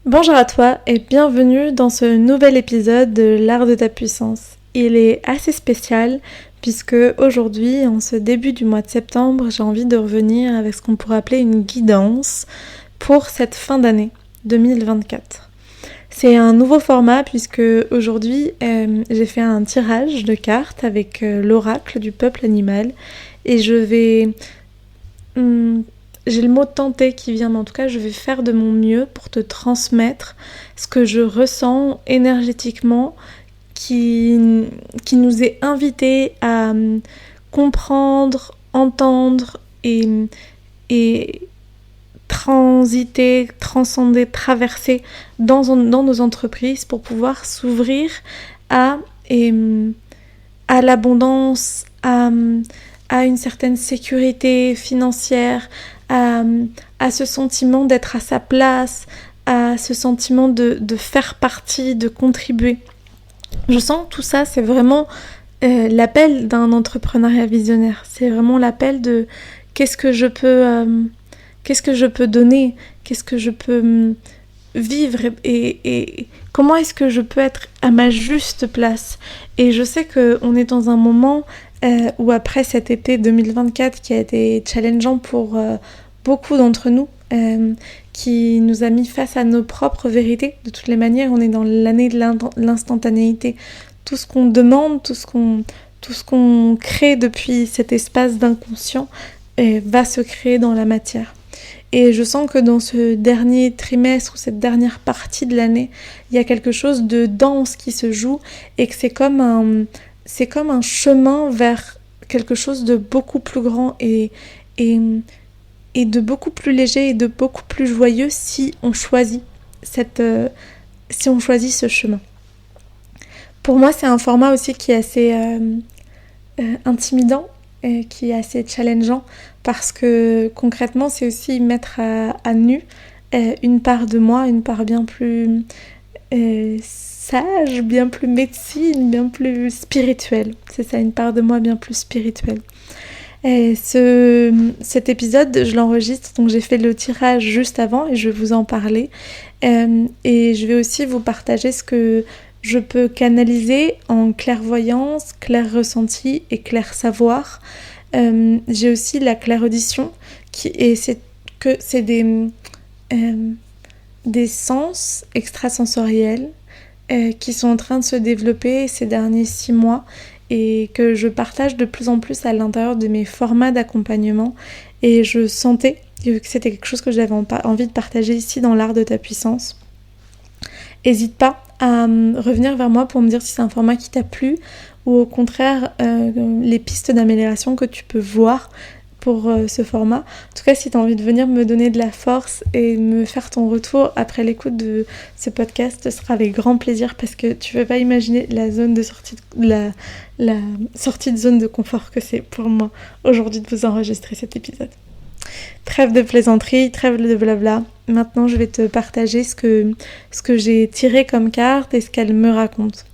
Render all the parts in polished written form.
Bonjour à toi et bienvenue dans ce nouvel épisode de l'art de ta puissance. Il est assez spécial puisque aujourd'hui, en ce début du mois de septembre, j'ai envie de revenir avec ce qu'on pourrait appeler une guidance pour cette fin d'année 2024. C'est un nouveau format puisque aujourd'hui, j'ai fait un tirage de cartes avec l'oracle du peuple animal et je vais... j'ai le mot tenter qui vient, mais en tout cas, je vais faire de mon mieux pour te transmettre ce que je ressens énergétiquement qui nous est invité à comprendre, entendre et transiter, transcender, traverser dans nos entreprises pour pouvoir s'ouvrir à l'abondance, à une certaine sécurité financière, à ce sentiment d'être à sa place, à ce sentiment de faire partie, de contribuer. Je sens que tout ça, c'est vraiment l'appel d'un entrepreneuriat visionnaire. C'est vraiment l'appel de qu'est-ce que je peux donner, qu'est-ce que je peux vivre et comment est-ce que je peux être à ma juste place. Et je sais qu'on est dans un moment où après cet été 2024 qui a été challengeant pour beaucoup d'entre nous, qui nous a mis face à nos propres vérités. De toutes les manières, on est dans l'année de l'instantanéité. Tout ce qu'on demande, tout ce qu'on crée depuis cet espace d'inconscient va se créer dans la matière. Et je sens que dans ce dernier trimestre ou cette dernière partie de l'année, il y a quelque chose de dense qui se joue et que c'est comme un chemin vers quelque chose de beaucoup plus grand et de beaucoup plus léger et de beaucoup plus joyeux si on choisit ce chemin. Pour moi, c'est un format aussi qui est assez intimidant et qui est assez challengeant parce que concrètement, c'est aussi mettre à nu une part de moi, une part bien plus sage, bien plus médecine, bien plus spirituelle. C'est ça, une part de moi bien plus spirituelle. Et cet épisode, je l'enregistre, donc j'ai fait le tirage juste avant et je vais vous en parler. Et je vais aussi vous partager ce que je peux canaliser en clairvoyance, clair ressenti et clair savoir. J'ai aussi la clairaudition, c'est des sens extrasensoriels qui sont en train de se développer ces derniers 6 mois et que je partage de plus en plus à l'intérieur de mes formats d'accompagnement. Et je sentais que c'était quelque chose que j'avais envie de partager ici dans l'art de ta puissance. N'hésite pas à revenir vers moi pour me dire si c'est un format qui t'a plu ou au contraire les pistes d'amélioration que tu peux voir pour ce format. En tout cas, si tu as envie de venir me donner de la force et me faire ton retour après l'écoute de ce podcast, ce sera avec grand plaisir parce que tu ne peux pas imaginer la sortie de zone de confort que c'est pour moi aujourd'hui de vous enregistrer cet épisode. Trêve de plaisanterie, trêve de blabla. Maintenant, je vais te partager ce que j'ai tiré comme carte et ce qu'elle me raconte.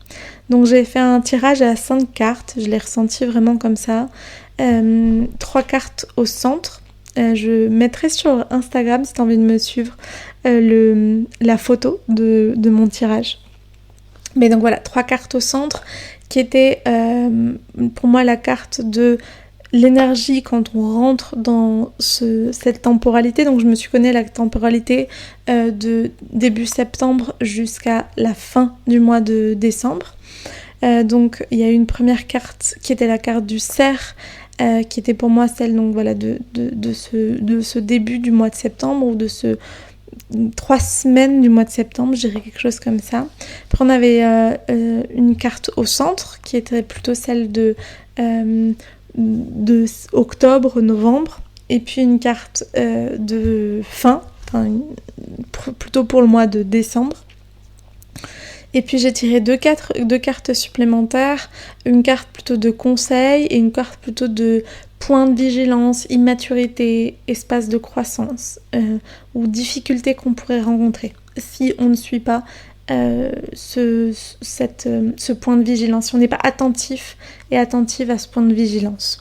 Donc, j'ai fait un tirage à 5 cartes. Je l'ai ressenti vraiment comme ça. 3 cartes au centre. Je mettrai sur Instagram, si tu as envie de me suivre, la photo de mon tirage. Mais donc voilà, 3 cartes au centre qui étaient pour moi la carte de l'énergie quand on rentre dans cette temporalité. Donc je me suis connue la temporalité de début septembre jusqu'à la fin du mois de décembre. Donc il y a eu une première carte qui était la carte du cerf, qui était pour moi celle donc voilà de ce début du mois de septembre ou de ce 3 semaines du mois de septembre, je dirais quelque chose comme ça. Après on avait une carte au centre qui était plutôt celle de octobre, novembre, et puis une carte de plutôt pour le mois de décembre. Et puis j'ai tiré deux cartes supplémentaires, une carte plutôt de conseil et une carte plutôt de point de vigilance, immaturité, espace de croissance ou difficultés qu'on pourrait rencontrer si on ne suit pas ce point de vigilance, si on n'est pas attentif et attentive à ce point de vigilance.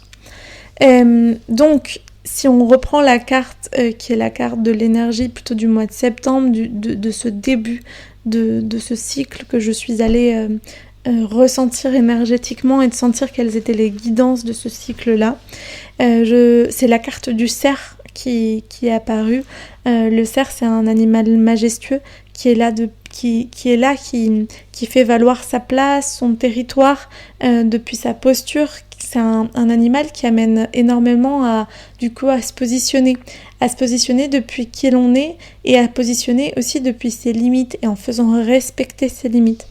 Donc si on reprend la carte qui est la carte de l'énergie plutôt du mois de septembre, de ce début de ce cycle que je suis allée ressentir énergétiquement et de sentir quelles étaient les guidances de ce cycle-là, c'est la carte du cerf qui est apparue. Le cerf, c'est un animal majestueux qui est là, qui fait valoir sa place, son territoire, depuis sa posture. C'est un animal qui amène énormément à se positionner depuis qui l'on est et à positionner aussi depuis ses limites et en faisant respecter ses limites.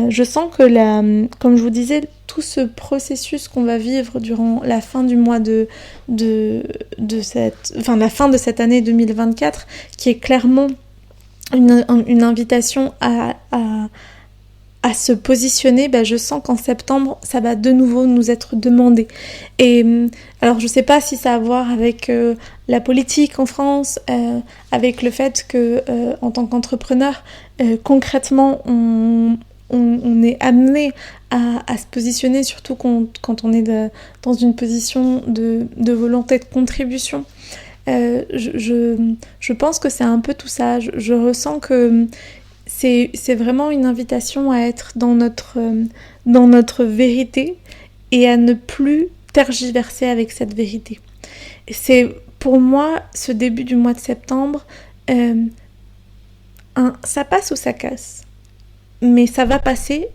Je sens que comme je vous disais, tout ce processus qu'on va vivre durant la fin du mois la fin de cette année 2024, qui est clairement une invitation à se positionner, je sens qu'en septembre, ça va de nouveau nous être demandé. Et alors, je sais pas si ça a à voir avec la politique en France, avec le fait que, en tant qu'entrepreneur, concrètement, on est amené à se positionner, surtout quand on est dans une position de volonté de contribution. Je pense que c'est un peu tout ça. Je ressens que c'est vraiment une invitation à être dans notre vérité et à ne plus tergiverser avec cette vérité. C'est pour moi ce début du mois de septembre, ça passe ou ça casse, mais ça va passer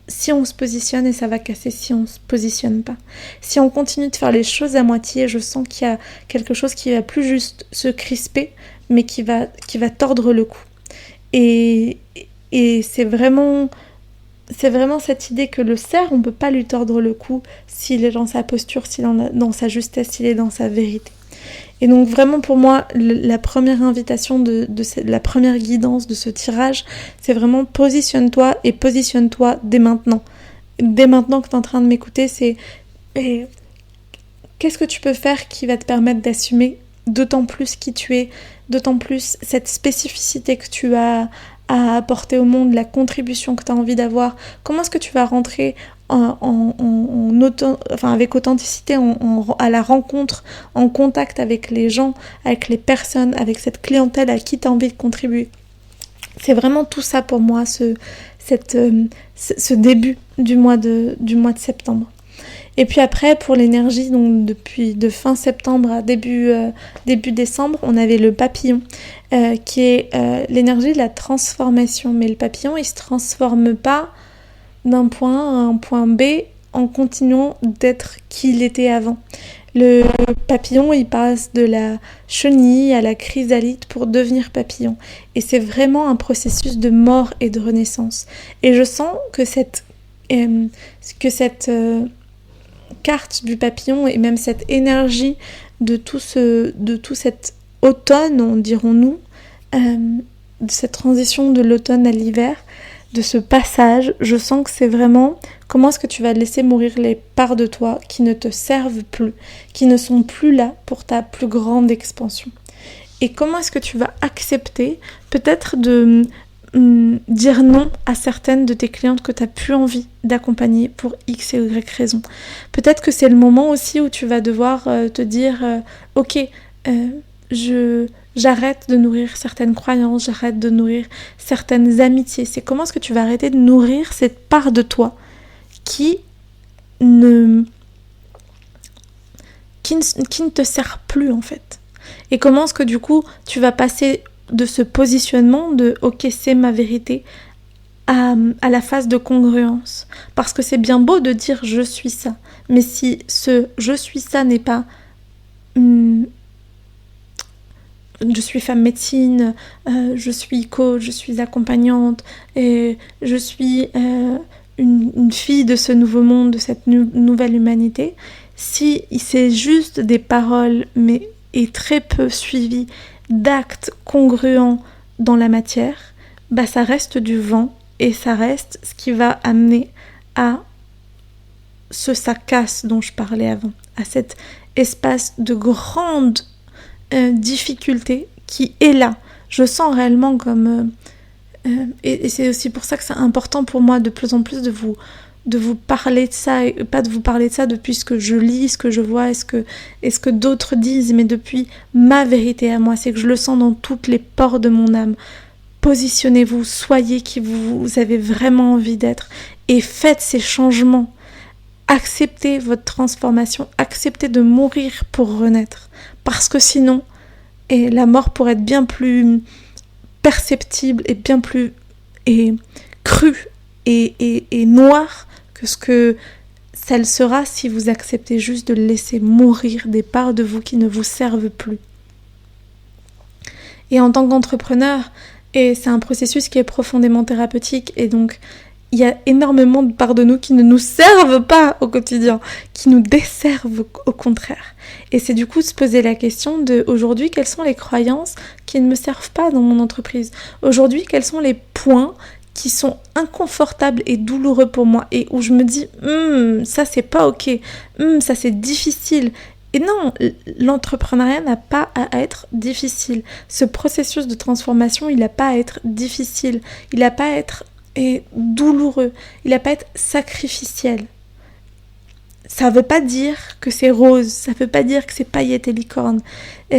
si on se positionne et ça va casser si on se positionne pas. Si on continue de faire les choses à moitié, je sens qu'il y a quelque chose qui va plus juste se crisper, mais qui va tordre le cou. Et c'est vraiment cette idée que le cerf, on peut pas lui tordre le cou s'il est dans sa posture, s'il est dans sa justesse, s'il est dans sa vérité. Et donc vraiment pour moi, la première invitation la première guidance de ce tirage, c'est vraiment positionne-toi et positionne-toi dès maintenant. Dès maintenant que tu es en train de m'écouter, qu'est-ce que tu peux faire qui va te permettre d'assumer d'autant plus qui tu es, d'autant plus cette spécificité que tu as à apporter au monde, la contribution que tu as envie d'avoir. Comment est-ce que tu vas rentrer avec authenticité à la rencontre, en contact avec les gens, avec les personnes, avec cette clientèle à qui tu as envie de contribuer. C'est vraiment tout ça pour moi, ce début du mois de septembre. Et puis après, pour l'énergie, donc de fin septembre à début décembre, on avait le papillon, qui est l'énergie de la transformation. Mais le papillon, il se transforme pas d'un point A à un point B en continuant d'être qui il était avant. Le papillon, il passe de la chenille à la chrysalide pour devenir papillon. Et c'est vraiment un processus de mort et de renaissance. Et je sens que cette carte du papillon et même cette énergie de tout cet automne, dirons-nous, de cette transition de l'automne à l'hiver, de ce passage, je sens que c'est vraiment comment est-ce que tu vas laisser mourir les parts de toi qui ne te servent plus, qui ne sont plus là pour ta plus grande expansion. Et comment est-ce que tu vas accepter peut-être de dire non à certaines de tes clientes que tu n'as plus envie d'accompagner pour X et Y raison. Peut-être que c'est le moment aussi où tu vas devoir te dire ok, j'arrête de nourrir certaines croyances, j'arrête de nourrir certaines amitiés. C'est comment est-ce que tu vas arrêter de nourrir cette part de toi qui ne te sert plus en fait. Et comment est-ce que du coup tu vas passer de ce positionnement de ok c'est ma vérité à la phase de congruence. Parce que c'est bien beau de dire je suis ça, mais si ce je suis ça n'est pas je suis femme médecine, je suis coach, je suis accompagnante, et je suis une fille de ce nouveau monde, de cette nouvelle humanité, si c'est juste des paroles, mais est très peu suivies d'actes congruents dans la matière, ça reste du vent et ça reste ce qui va amener à ce ça casse dont je parlais avant, à cet espace de grande difficulté qui est là. Je sens réellement comme... et c'est aussi pour ça que c'est important pour moi de plus en plus de vous de vous parler de ça, et pas de vous parler de ça depuis ce que je lis, ce que je vois, et ce que d'autres disent, mais depuis ma vérité à moi, c'est que je le sens dans toutes les pores de mon âme. Positionnez-vous, soyez qui vous avez vraiment envie d'être, et faites ces changements. Acceptez votre transformation, acceptez de mourir pour renaître, parce que sinon, la mort pourrait être bien plus perceptible et bien plus crue et noire que ce que ça le sera si vous acceptez juste de laisser mourir des parts de vous qui ne vous servent plus. Et en tant qu'entrepreneur, et c'est un processus qui est profondément thérapeutique, et donc il y a énormément de parts de nous qui ne nous servent pas au quotidien, qui nous desservent au contraire. Et c'est du coup se poser la question de aujourd'hui, quelles sont les croyances qui ne me servent pas dans mon entreprise ? Aujourd'hui, quels sont les points qui sont inconfortables et douloureux pour moi et où je me dis ça c'est pas ok, ça c'est difficile. Et non, l'entrepreneuriat n'a pas à être difficile. Ce processus de transformation, il n'a pas à être difficile, il n'a pas à être douloureux, il n'a pas à être sacrificiel. Ça veut pas dire que c'est rose, ça veut pas dire que c'est paillettes et licorne,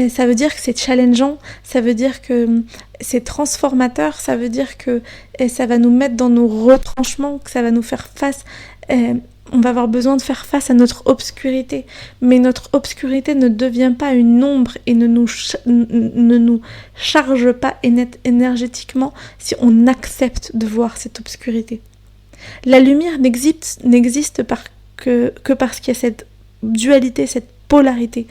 ça veut dire que c'est challengeant, ça veut dire que c'est transformateur, ça veut dire que ça va nous mettre dans nos retranchements, que ça va nous faire face, on va avoir besoin de faire face à notre obscurité, mais notre obscurité ne devient pas une ombre et ne nous charge pas énergétiquement si on accepte de voir cette obscurité. La lumière n'existe que parce qu'il y a cette dualité, cette polarité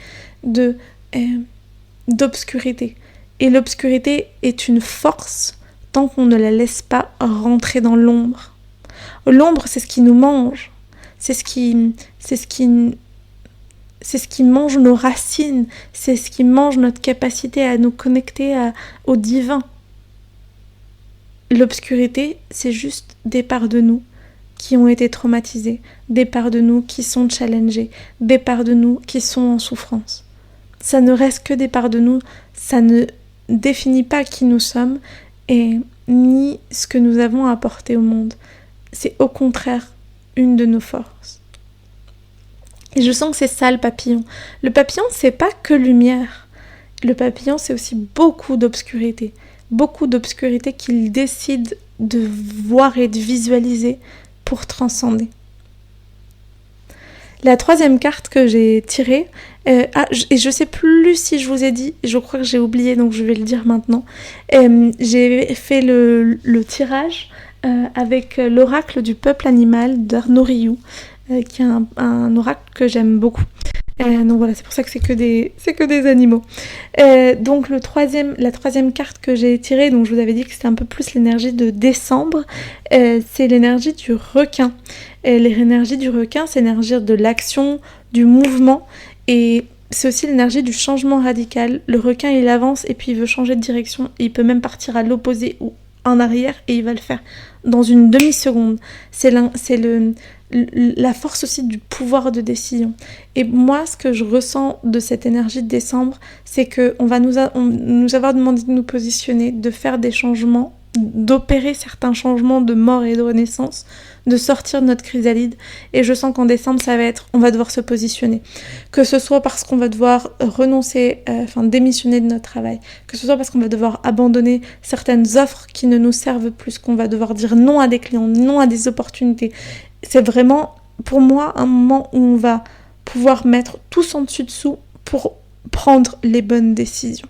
d'obscurité. Et l'obscurité est une force tant qu'on ne la laisse pas rentrer dans l'ombre. L'ombre, c'est ce qui nous mange, c'est ce qui mange nos racines, c'est ce qui mange notre capacité à nous connecter au divin. L'obscurité, c'est juste des parts de nous qui ont été traumatisés, des parts de nous qui sont challengées, des parts de nous qui sont en souffrance. Ça ne reste que des parts de nous, ça ne définit pas qui nous sommes et ni ce que nous avons à apporter au monde. C'est au contraire une de nos forces. Et je sens que c'est ça le papillon. Le papillon, c'est pas que lumière. Le papillon, c'est aussi beaucoup d'obscurité qu'il décide de voir et de visualiser pour transcender. La troisième carte que j'ai tirée, et je sais plus si je vous ai dit, je crois que j'ai oublié, donc je vais le dire maintenant. J'ai fait le tirage avec l'oracle du peuple animal d'Arnaud Rioux, qui est un oracle que j'aime beaucoup. Donc voilà, c'est pour ça que c'est que des animaux. Donc la troisième carte que j'ai tirée, donc je vous avais dit que c'était un peu plus l'énergie de décembre, c'est l'énergie du requin. L'énergie du requin, c'est l'énergie de l'action, du mouvement, et c'est aussi l'énergie du changement radical. Le requin, il avance et puis il veut changer de direction, il peut même partir à l'opposé ou en arrière, et il va le faire dans une demi-seconde. C'est la force aussi du pouvoir de décision. Et moi, ce que je ressens de cette énergie de décembre, c'est qu'on va nous avoir demandé de nous positionner, de faire des changements, d'opérer certains changements de mort et de renaissance, de sortir de notre chrysalide. Et je sens qu'en décembre, on va devoir se positionner. Que ce soit parce qu'on va devoir renoncer, démissionner de notre travail, que ce soit parce qu'on va devoir abandonner certaines offres qui ne nous servent plus, qu'on va devoir dire non à des clients, non à des opportunités. C'est vraiment, pour moi, un moment où on va pouvoir mettre tous en dessus-dessous pour prendre les bonnes décisions.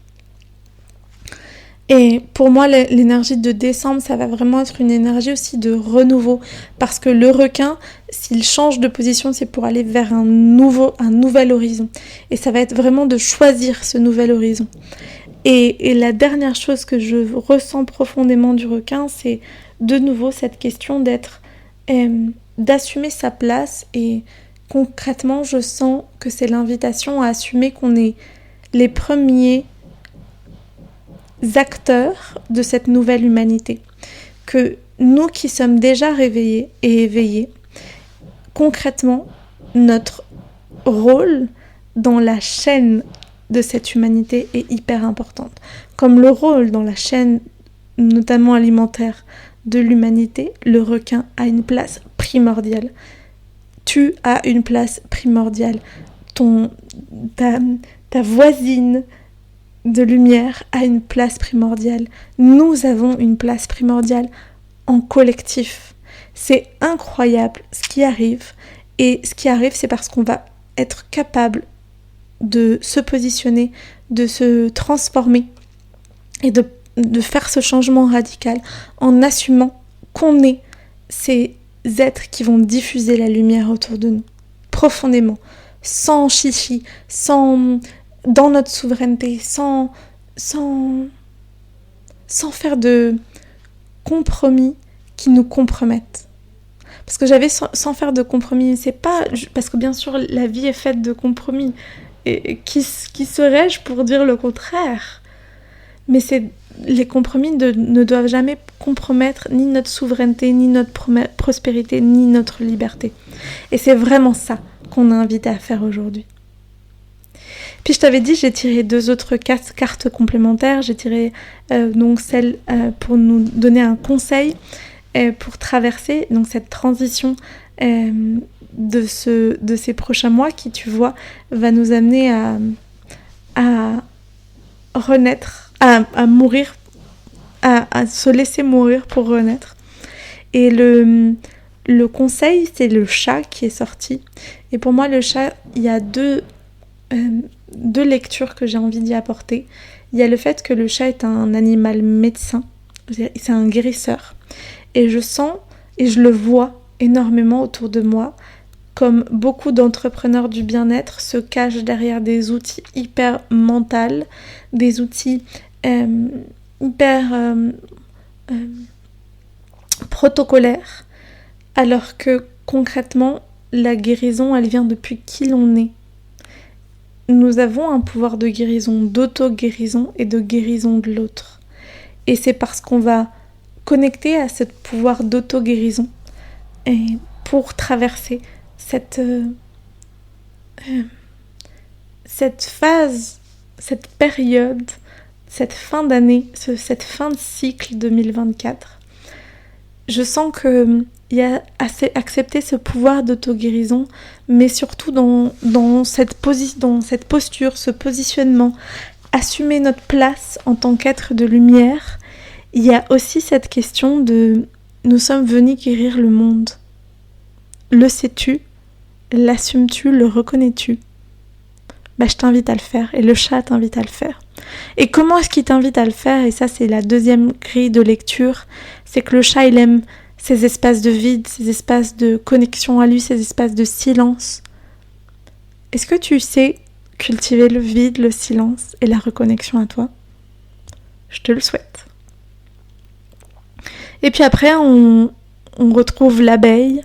Et pour moi, l'énergie de décembre, ça va vraiment être une énergie aussi de renouveau. Parce que le requin, s'il change de position, c'est pour aller vers un nouvel horizon. Et ça va être vraiment de choisir ce nouvel horizon. Et la dernière chose que je ressens profondément du requin, c'est de nouveau cette question d'assumer sa place. Et concrètement, je sens que c'est l'invitation à assumer qu'on est les premiers acteurs de cette nouvelle humanité. Que nous qui sommes déjà réveillés et éveillés, concrètement, notre rôle dans la chaîne de cette humanité est hyper importante. Comme le rôle dans la chaîne, notamment alimentaire, de l'humanité, le requin a une place primordiale. Tu as une place primordiale. Ta voisine de lumière a une place primordiale. Nous avons une place primordiale en collectif. C'est incroyable ce qui arrive. Et ce qui arrive, c'est parce qu'on va être capable de se positionner, de se transformer et de faire ce changement radical en assumant qu'on est ces êtres qui vont diffuser la lumière autour de nous, profondément, sans chichi, dans notre souveraineté, sans faire de compromis qui nous compromettent. Parce que j'avais sans faire de compromis, c'est pas... Parce que bien sûr, la vie est faite de compromis. Et qui serais-je pour dire le contraire ? Mais les compromis ne doivent jamais compromettre ni notre souveraineté, ni notre prospérité, ni notre liberté. Et c'est vraiment ça qu'on a invité à faire aujourd'hui. Puis je t'avais dit, j'ai tiré 2 autres cartes complémentaires. J'ai tiré donc celle pour nous donner un conseil pour traverser donc cette transition de ces prochains mois qui, tu vois, va nous amener à renaître, à mourir, à se laisser mourir pour renaître. Et le conseil, c'est le chat qui est sorti. Et pour moi, le chat, il y a deux lectures que j'ai envie d'y apporter. Il y a le fait que le chat est un animal médecin, c'est un guérisseur. Et je sens et je le vois énormément autour de moi, comme beaucoup d'entrepreneurs du bien-être se cachent derrière des outils hyper mentaux, des outils hyper protocolaires, alors que concrètement, la guérison, elle vient depuis qui l'on est. Nous avons un pouvoir de guérison, d'auto-guérison et de guérison de l'autre. Et c'est parce qu'on va connecter à ce pouvoir d'auto-guérison et pour traverser cette phase, cette période, cette fin d'année, cette fin de cycle 2024. Je sens qu'il y a accepter ce pouvoir d'auto-guérison, mais surtout dans cette posture, ce positionnement, assumer notre place en tant qu'être de lumière. Il y a aussi cette question de « nous sommes venus guérir le monde ». Le sais-tu ? L'assumes-tu ? Le reconnais-tu ? Je t'invite à le faire et le chat t'invite à le faire. Et comment est-ce qu'il t'invite à le faire ? Et ça, c'est la deuxième grille de lecture. C'est que le chat, il aime ces espaces de vide, ces espaces de connexion à lui, ces espaces de silence. Est-ce que tu sais cultiver le vide, le silence et la reconnexion à toi ? Je te le souhaite. Et puis après, on retrouve l'abeille,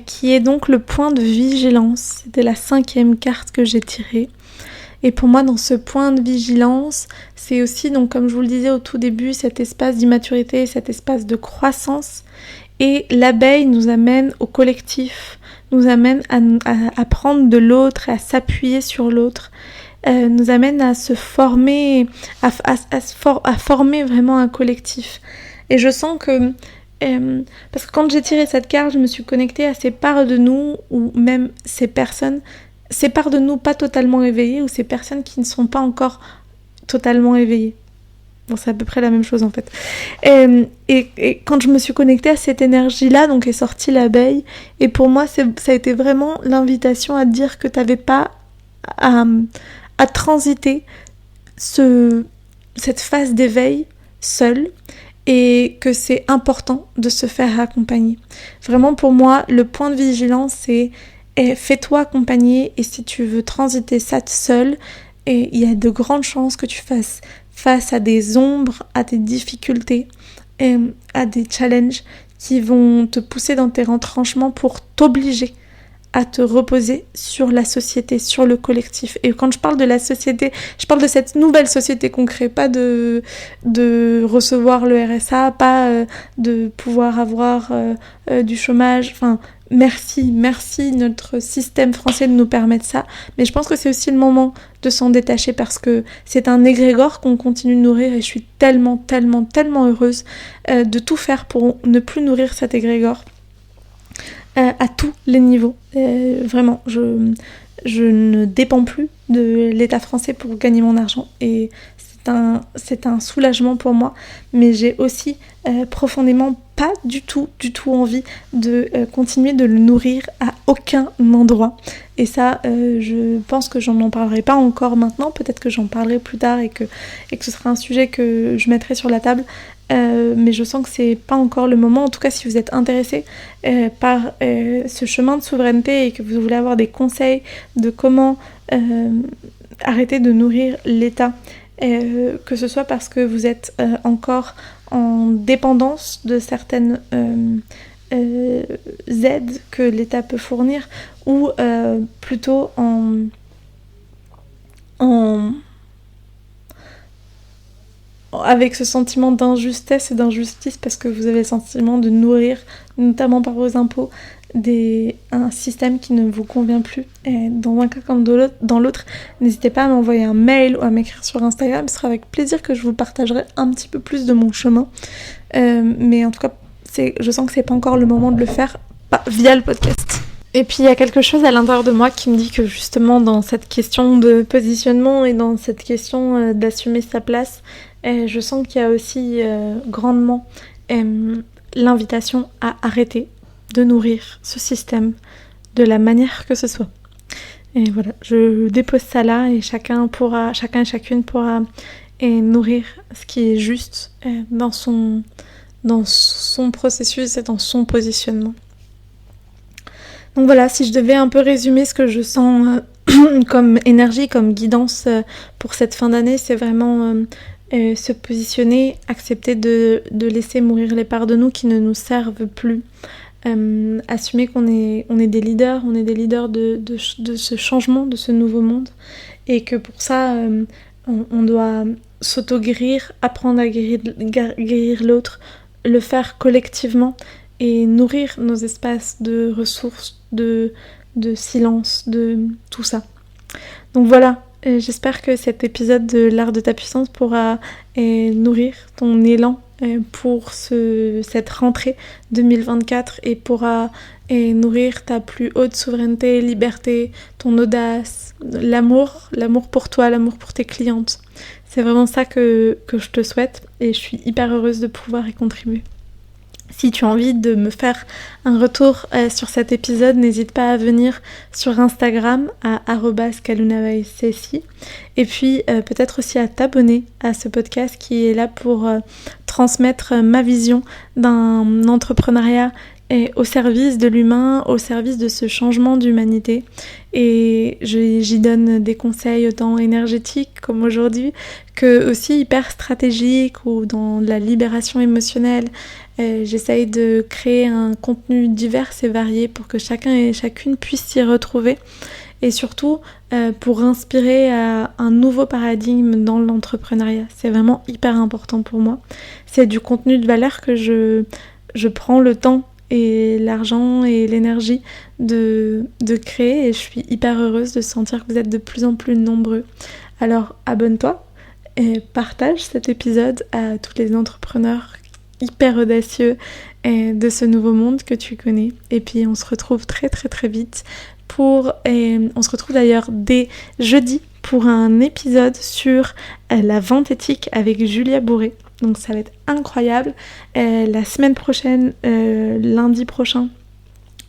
qui est donc le point de vigilance. C'était la 5e carte que j'ai tirée. Et pour moi, dans ce point de vigilance, c'est aussi, donc, comme je vous le disais au tout début, cet espace d'immaturité, cet espace de croissance. Et l'abeille nous amène au collectif, nous amène à prendre de l'autre, à s'appuyer sur l'autre, nous amène à se former, à former vraiment un collectif. Et je sens que, parce que quand j'ai tiré cette carte, je me suis connectée à ces parts de nous, ou même ces parts de nous pas totalement éveillées, ou ces personnes qui ne sont pas encore totalement éveillées. Bon, c'est à peu près la même chose en fait. Et quand je me suis connectée à cette énergie-là, donc est sortie l'abeille, et pour moi, ça a été vraiment l'invitation à dire que t'avais pas à transiter cette phase d'éveil seule, et que c'est important de se faire accompagner. Vraiment pour moi, le point de vigilance, c'est fais-toi accompagner, et si tu veux transiter ça seul, et il y a de grandes chances que tu fasses face à des ombres, à des difficultés, à des challenges qui vont te pousser dans tes retranchements pour t'obliger à te reposer sur la société, sur le collectif. Et quand je parle de la société, je parle de cette nouvelle société qu'on crée, pas de recevoir le RSA, pas de pouvoir avoir du chômage. Enfin, merci, notre système français de nous permettre ça. Mais je pense que c'est aussi le moment de s'en détacher parce que c'est un égrégore qu'on continue de nourrir et je suis tellement heureuse de tout faire pour ne plus nourrir cet égrégore. à tous les niveaux. Vraiment, je ne dépends plus de l'État français pour gagner mon argent et c'est un soulagement pour moi, mais j'ai aussi profondément pas du tout envie de continuer de le nourrir à aucun endroit. Et ça, je pense que j'en parlerai pas encore maintenant, peut-être que j'en parlerai plus tard et que ce sera un sujet que je mettrai sur la table. Mais je sens que c'est pas encore le moment. En tout cas, si vous êtes intéressé par ce chemin de souveraineté et que vous voulez avoir des conseils de comment arrêter de nourrir l'État, que ce soit parce que vous êtes encore en dépendance de certaines aides que l'État peut fournir, ou plutôt avec ce sentiment d'injustice et d'injustice parce que vous avez le sentiment de nourrir, notamment par vos impôts, un système qui ne vous convient plus. Et dans un cas comme dans l'autre, n'hésitez pas à m'envoyer un mail ou à m'écrire sur Instagram, ce sera avec plaisir que je vous partagerai un petit peu plus de mon chemin. Mais en tout cas, je sens que c'est pas encore le moment de le faire via le podcast. Et puis il y a quelque chose à l'intérieur de moi qui me dit que justement dans cette question de positionnement et dans cette question d'assumer sa place, je sens qu'il y a aussi grandement l'invitation à arrêter de nourrir ce système de la manière que ce soit. Et voilà, je dépose ça là et chacun et chacune pourra nourrir ce qui est juste dans son processus et dans son positionnement. Donc voilà, si je devais un peu résumer ce que je sens comme énergie, comme guidance pour cette fin d'année, c'est vraiment se positionner, accepter de laisser mourir les parts de nous qui ne nous servent plus, assumer qu'on est des leaders, de ce changement, de ce nouveau monde, et que pour ça, on doit s'auto-guérir, apprendre à guérir l'autre, le faire collectivement, et nourrir nos espaces de ressources, de silence, de tout ça. Donc voilà, j'espère que cet épisode de l'art de ta puissance pourra nourrir ton élan pour cette rentrée 2024 et pourra nourrir ta plus haute souveraineté, liberté, ton audace, l'amour pour toi, l'amour pour tes clientes. C'est vraiment ça que je te souhaite et je suis hyper heureuse de pouvoir y contribuer. Si tu as envie de me faire un retour sur cet épisode, n'hésite pas à venir sur Instagram à @kalunavaisesi et puis peut-être aussi à t'abonner à ce podcast qui est là pour transmettre ma vision d'un entrepreneuriat au service de l'humain, au service de ce changement d'humanité. Et j'y donne des conseils autant énergétiques comme aujourd'hui que aussi hyper stratégiques ou dans la libération émotionnelle. J'essaye de créer un contenu divers et varié pour que chacun et chacune puisse s'y retrouver et surtout pour inspirer à un nouveau paradigme dans l'entrepreneuriat. C'est vraiment hyper important pour moi. C'est du contenu de valeur que je prends le temps et l'argent et l'énergie de créer et je suis hyper heureuse de sentir que vous êtes de plus en plus nombreux. Alors abonne-toi et partage cet épisode à tous les entrepreneurs hyper audacieux de ce nouveau monde que tu connais. Et puis on se retrouve très très très vite on se retrouve d'ailleurs dès jeudi pour un épisode sur la vente éthique avec Julia Bourré. Donc ça va être incroyable. La semaine prochaine, lundi prochain,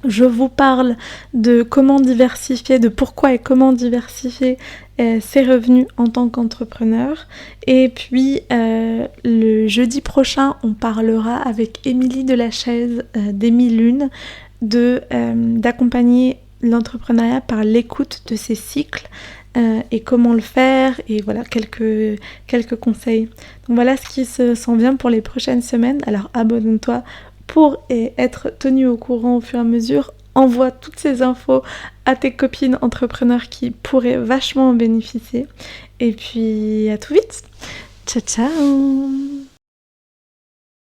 je vous parle de comment diversifier, de pourquoi et comment diversifier ses revenus en tant qu'entrepreneur. Et puis le jeudi prochain, on parlera avec Émilie Delachaise d'Émilune d'accompagner l'entrepreneuriat par l'écoute de ses cycles et comment le faire, et voilà quelques conseils. Donc voilà ce qui s'en vient pour les prochaines semaines. Alors abonne-toi pour être tenu au courant au fur et à mesure. Envoie toutes ces infos à tes copines entrepreneurs qui pourraient vachement en bénéficier. Et puis à tout vite. Ciao ciao.